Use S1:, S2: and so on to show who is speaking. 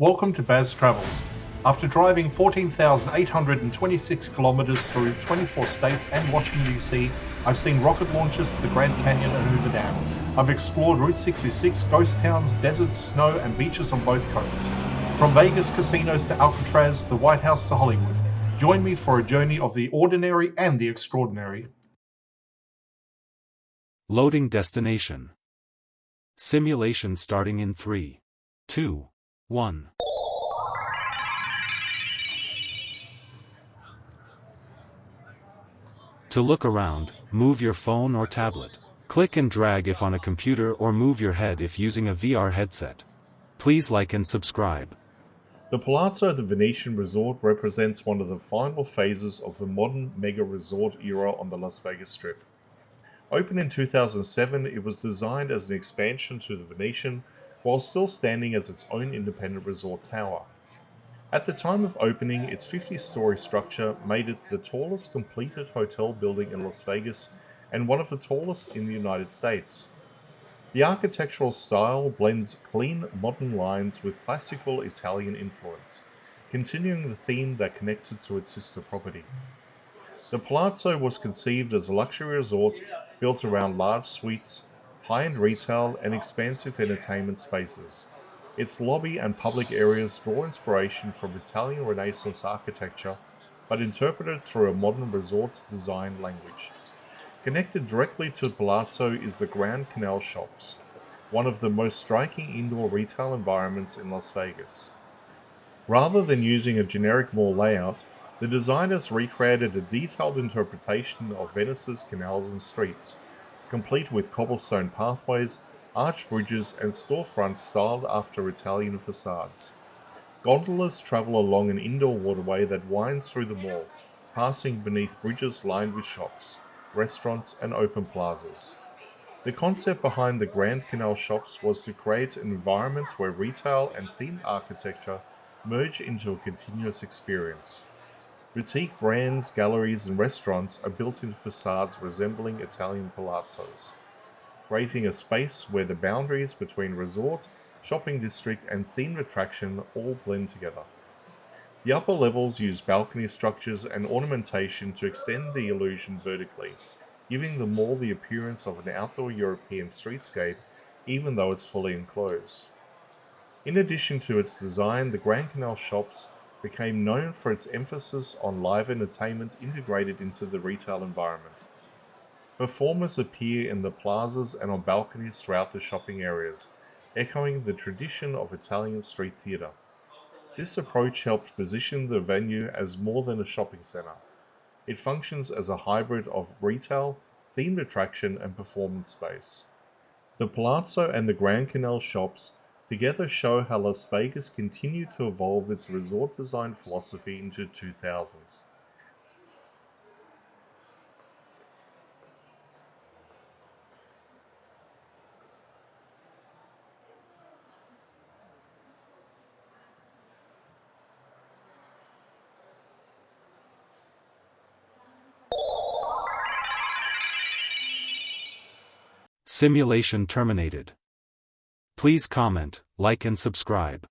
S1: Welcome to Baz Travels. After driving 14,826 kilometers through 24 states and Washington, D.C., I've seen rocket launches to the Grand Canyon and Hoover Dam. I've explored Route 66, ghost towns, deserts, snow, and beaches on both coasts. From Vegas casinos to Alcatraz, the White House to Hollywood. Join me for a journey of the ordinary and the extraordinary.
S2: Loading destination. Simulation starting in 3, 2, 1. To look around, move your phone or tablet. Click and drag if on a computer or move your head if using a VR headset. Please like and subscribe.
S3: The Palazzo at the Venetian Resort represents one of the final phases of the modern mega resort era on the Las Vegas Strip. Opened in 2007, it was designed as an expansion to the Venetian, while still standing as its own independent resort tower. At the time of opening, its 50-story structure made it the tallest completed hotel building in Las Vegas and one of the tallest in the United States. The architectural style blends clean modern lines with classical Italian influence, continuing the theme that connects it to its sister property. The Palazzo was conceived as a luxury resort built around large suites, high-end retail, and expansive entertainment spaces. Its lobby and public areas draw inspiration from Italian Renaissance architecture, but interpreted through a modern resort design language. Connected directly to Palazzo is the Grand Canal Shops, one of the most striking indoor retail environments in Las Vegas. Rather than using a generic mall layout, the designers recreated a detailed interpretation of Venice's canals and streets, complete with cobblestone pathways, arched bridges, and storefronts styled after Italian facades. Gondolas travel along an indoor waterway that winds through the mall, passing beneath bridges lined with shops, restaurants, and open plazas. The concept behind the Grand Canal Shops was to create an environment where retail and themed architecture merge into a continuous experience. Boutique brands, galleries, and restaurants are built into facades resembling Italian palazzos, creating a space where the boundaries between resort, shopping district, and themed attraction all blend together. The upper levels use balcony structures and ornamentation to extend the illusion vertically, giving the mall the appearance of an outdoor European streetscape, even though it's fully enclosed. In addition to its design, the Grand Canal Shops became known for its emphasis on live entertainment integrated into the retail environment. Performers appear in the plazas and on balconies throughout the shopping areas, echoing the tradition of Italian street theatre. This approach helped position the venue as more than a shopping centre. It functions as a hybrid of retail, themed attraction, and performance space. The Palazzo and the Grand Canal Shops together show how Las Vegas continued to evolve its resort design philosophy into the 2000s.
S2: Simulation terminated. Please comment, like and subscribe.